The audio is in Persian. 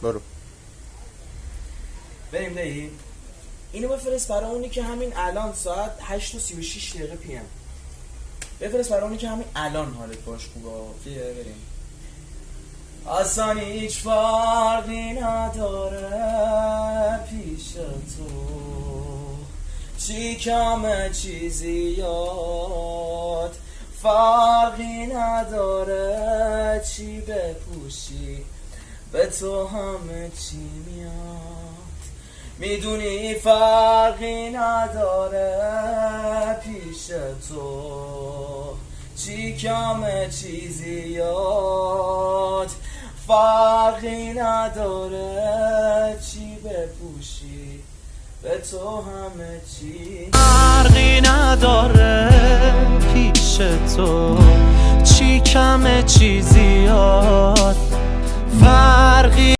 برو. بریم دایی. اینو بفرست برای اونی که همین الان ساعت 8:36 PM بفرست برای اونی که همین الان حالت باش خوبه. بریم. اصلا هیچ فرقی نداره پیش تو، چی کمه چی زیاد، فرقی نداره چی بپوشی، به تو همه چی میاد. میدونی فرقی نداره پیش تو، چی کمه چی زیاد، فرقی نداره چی بپوشی، به تو همه چی. فرقی نداره پیش تو، چی کمه چی زیاد، فرقی